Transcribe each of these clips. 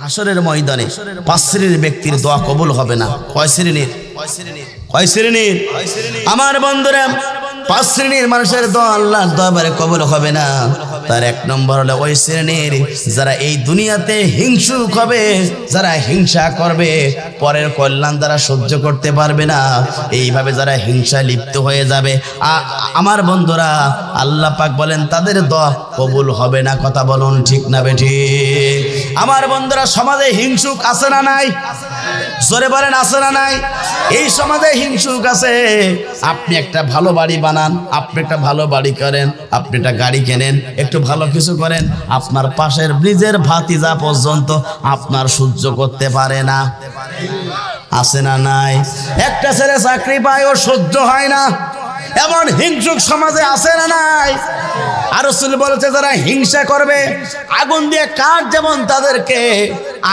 হাসরের ময়দানে 5 শ্রেণীর ব্যক্তির দোয়া কবুল হবে না। কয় শ্রেণীর? আমার বন্ধুরা, 5 শ্রেণীর মানুষের দোয়া আল্লাহর দরবারে কবুল হবে না। তার 1 নম্বর হলো ওই শ্রেণীর যারা এই দুনিয়াতে হিংসুক হবে, যারা হিংসা করবে, পরের কল্যাণ যারা সহ্য করতে পারবে না, এইভাবে যারা হিংসা লিপ্ত হয়ে যাবে, আমার বন্ধুরা আল্লাহ পাক বলেন তাদের দোয়া কবুল হবে না। কথা বলুন ঠিক না বেঠিক? আমার বন্ধুরা, সমাজে হিংসুক আছে না নাই? জোরে বলেন আছে না নাই? এই সমাজে হিংসুক আছে। আপনি একটা ভালো বাড়ি বানান, আপনি একটা ভালো বাড়ি করেন, আপনি একটা গাড়ি কেনেন, একটু ভালো কিছু করেন, আপনার পাশের ব্রিজের ভাতিজা পর্যন্ত আপনার সহ্য করতে পারে না। আছে না নাই? একটা ছেলে চাকরি পায়, ওর সহ্য হয় না। এমন হিংসুক সমাজে আছে না নাই? আর রাসূল বলেছে যারা হিংসা করবে, আগুন দিয়ে কাঠ যেমন তাদেরকে,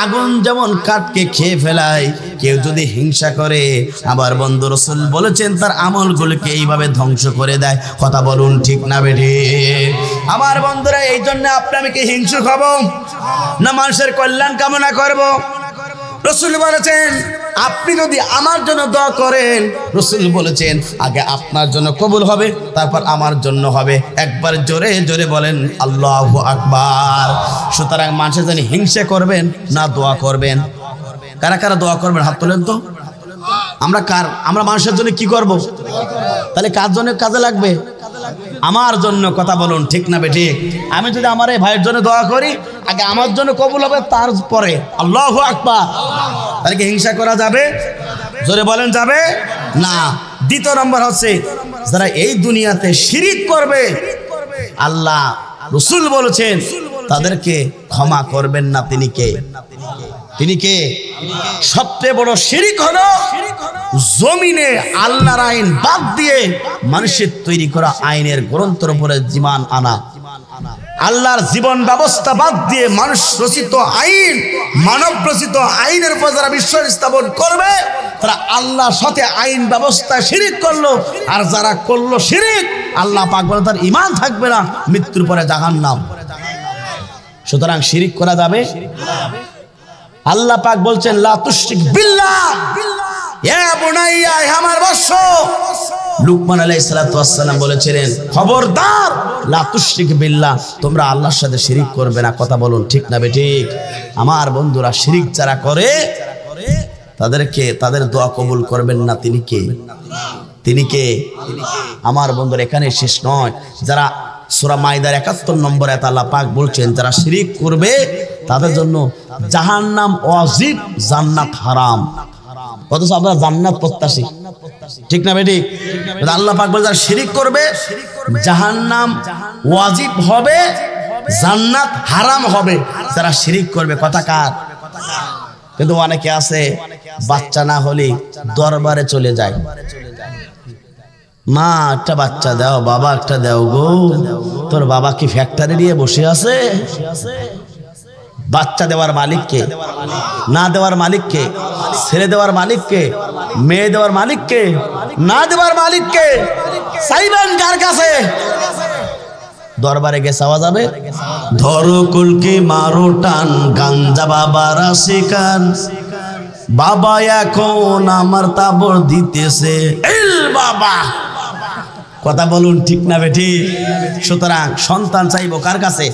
আগুন যেমন কাঠকে খেয়ে ফেলায়, কেউ যদি হিংসা করে, আবার বন্ধু রাসূল বলেছেন তার আমলগুলোকে এইভাবে ধ্বংস করে দেয়। কথা বলুন ঠিক না বেঠিক? আমার বন্ধুরা, এই জন্য আপনি আমি কি হিংসুক হব না মানুষের কল্যাণ কামনা করব? রাসূল বলেছেন আপনি যদি আমার জন্য দোয়া করেন, রাসূল বলেছেন আগে আপনার জন্য কবুল হবে, তারপর আমার জন্য হবে। একবার জোরে জোরে বলেন আল্লাহু আকবার। সুতরাং মানুষের জন্য হিংসা করবেন না দোয়া করবেন? কারা কারা দোয়া করবেন হাত তোলেন তো। আমরা মানুষের জন্য কি করব? তাহলে কার জন্য কাজে লাগবে? আমার জন্য। কথা বলুন ঠিক না বেঠিক? আমি যদি আমার এই ভাইয়ের জন্য দোয়া করি, আগে আমার জন্য কবুল হবে, তারপরে আল্লাহু আকবার। তাহলে কি হিংসা করা যাবে? জোরে বলেন যাবে না। দ্বিতীয় নম্বর হচ্ছে যারা এই দুনিয়াতে শিরিক করবে, আল্লাহ রাসূল বলেছেন তাদেরকে ক্ষমা করবেন না। তিনি কে? তিনি কে? সবচেয়ে বড় শিরিক হলো জমিনে আল্লাহর আইন বাদ দিয়ে মানুষের তৈরি করা আইনের গ্রন্থের উপরে জীবন আনা। আল্লাহর জীবন ব্যবস্থা বাদ দিয়ে মানুষ রচিত আইন, মানব রচিত আইনের উপর যারা বিশ্বাস স্থাপন করবে, তারা আল্লাহর সাথে আইন ব্যবস্থা শিরিক করলো। আর যারা করলো শিরিক, আল্লাহ পাক বলেন তার ঈমান থাকবে না, মৃত্যুর পরে জাহান্নাম। সুতরাং শিরিক করা যাবে? আল্লাহ পাক বলছেন লা তুশরিক বিল্লাহ ইয়া বুনাইয়া, হে আমার বৎস। লুকমান আলাইহিস সালাতু ওয়াস সালাম বলেছিলেন খবরদার লা তুশরিক বিল্লাহ, তোমরা আল্লাহর সাথে শিরিক করবে না। কথা বলুন ঠিক না বেঠিক? আমার বন্ধুরা, শিরিক যারা করে তাদের দোয়া কবুল করবেন না। তিনি কে? তিনি কে? আমার বন্ধুরা, এখানে শেষ নয়। যারা সূরা মাইদার 71 নম্বর আয়াতে আল্লাহ পাক বলছেন যারা শিরিক করবে তাদের জন্য জাহান্নাম ওয়াজিব, জান্নাত হারাম। অথচ আমরা জান্নাত প্রত্যাশী, ঠিক না বেঠিক? আল্লাহ পাক বলে যারা শিরিক করবে জাহান্নাম ওয়াজিব হবে, জান্নাত হারাম হবে। যারা শিরিক করবে, কথা কার? কিন্তু অনেকে আছে বাচ্চা না হলে দরবারে চলে যায়, মা একটা বাচ্চা দাও, বাবা একটা দাও গো। তোর বাবা কি ফ্যাক্টরি নিয়ে বসে আছে? বাচ্চা দেওয়ার মালিক কে? না দেওয়ার মালিক কে? ছেড়ে দেওয়ার মালিক কে? মেয়ে দেওয়ার মালিক কে? না দেওয়ার মালিক কে? চাইবেন কার কাছে? দরবারে গিয়ে চাওয়া যাবে? ধরো কুলকি মারো টান, গাঞ্জা বাবার শিকান, বাবা এখন আমার তাবর দিতেছে বাবা। কথা বলুন ঠিক না বেঠিক? সুতরাং সন্তান চাইবো কার কাছে?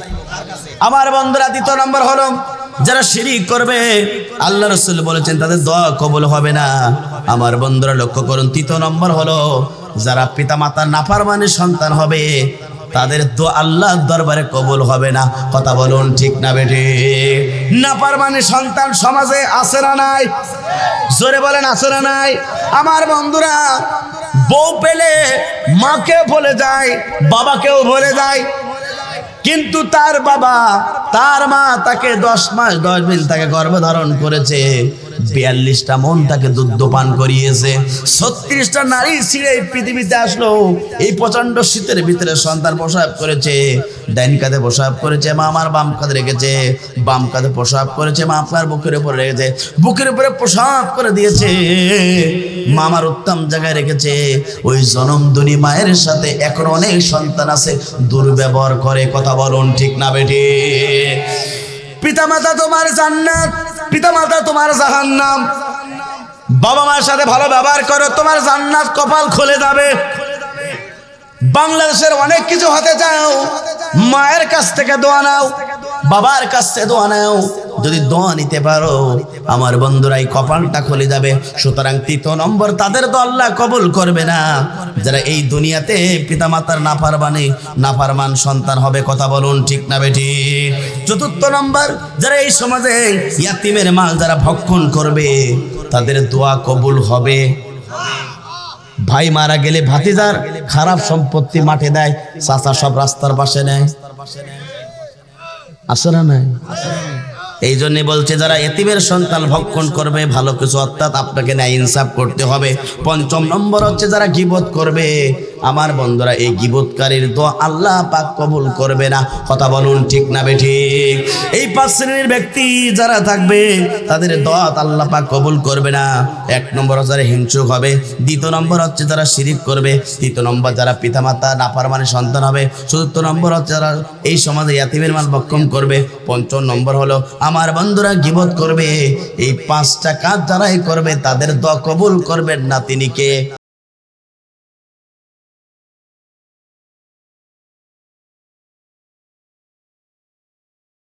আমার বন্ধুরা, দ্বিতীয় নম্বর হলো যারা শিরিক করবে, আল্লাহ রাসূল বলেছেন তাদের দোয়া কবুল হবে না। আমার বন্ধুরা লক্ষ্য করুন, তৃতীয় নম্বর হলো যারা পিতামাতার নাফরমানি সন্তান হবে, তাদের দোয়া আল্লাহর দরবারে কবুল হবে না। কথা বলুন ঠিক না বেঠিক? নাফরমানি সন্তান সমাজে আছে না নাই? জোরে বলেন আছে না নাই? আমার বন্ধুরা, বউ পেলে মাকে ভুলে যায়, বাবাকেও ভুলে যায়, কিন্তু তার বাবা তার মা তাকে 10 মাস 10 দিন তাকে গর্ভধারণ করেছে, 42টা মন তাকে দুধ পান করিয়েছে, 36টা নারী ছিঁড়ে পৃথিবীতে আসলো। এই প্রচন্ড শীতের ভিতরে সন্তান প্রসব করেছে, ডাইন কাঁধে প্রসব করেছে, মা আমার বাম কাঁধে রেখেছে, বাম কাঁধে প্রসব করেছে, মা আপনার বুকের উপরে রেখেছে, বুকের উপরে প্রসব করে দিয়েছে, মা আমার উত্তম জায়গায় রেখেছে। ওই জনমদুনি মায়ের সাথে এখন অনেক সন্তান আছে দুর্ব্যবহার করে। কথা বলুন ঠিক না বেঠিক? পিতামাতা তোমার জান্নাত, পিতামাতা তোমার জাহান্নাম। বাবা মার সাথে ভালো ব্যবহার করো, তোমার জান্নাত কপাল খুলে যাবে। বাংলাদেশের অনেক কিছু হতে চাও, মায়ের কাছ থেকে দোয়া নাও, বাবার কাছ থেকে দোয়া নাও। যদি দোয়া নিতে পারো আমার বন্ধুরা এই কপালটা খুলে যাবে। সুতরাং 3 নম্বর, তাদের তো আল্লাহ কবুল করবে না যারা এই দুনিয়াতে পিতামাতার নাফরমান সন্তান হবে। কথা বলুন ঠিক না বেঠিক? 4 নম্বর, যারা এই সমাজে ইয়াতিমের মাল যারা ভক্ষণ করবে তাদের দোয়া কবুল হবে। ভাই মারা গেলে ভাতিজার খারাপ সম্পত্তি মাঠে দেয়, চাচা সব রাস্তার পাশে নেয়, আসে না নাই? এই জন্য বলছে যারা এতিমের সন্তান ভক্ষণ করবে ভালো কিছু, অর্থাৎ আপনাকে ন্যায় ইনসাফ করতে হবে। 5 নম্বর হচ্ছে যারা গীবত করবে আমার বন্ধুরা, এই গীবতকারীর দোয়া আল্লাহ পাক কবুল করবে না। কথা বলুন ঠিক না বেঠিক? এই 5 শ্রেণীর ব্যক্তি যারা থাকবে তাদের দোয়া আল্লাহ পাক কবুল করবে না। 1 নম্বর যারা হিংসুক হবে, 2 নম্বর হচ্ছে যারা শিরিক করবে, 3 নম্বর যারা পিতামাতা নাফরমানের সন্তান হবে, 4 নম্বর হচ্ছে যারা এই সমাজে ইয়াতিমের মাল ভক্ষণ করবে, 5 নম্বর হলো আমার বন্ধুরা গীবত করবে। এই 5টা কাজ যারাই করবে তাদের দোয়া কবুল করবেন না তিনি কে?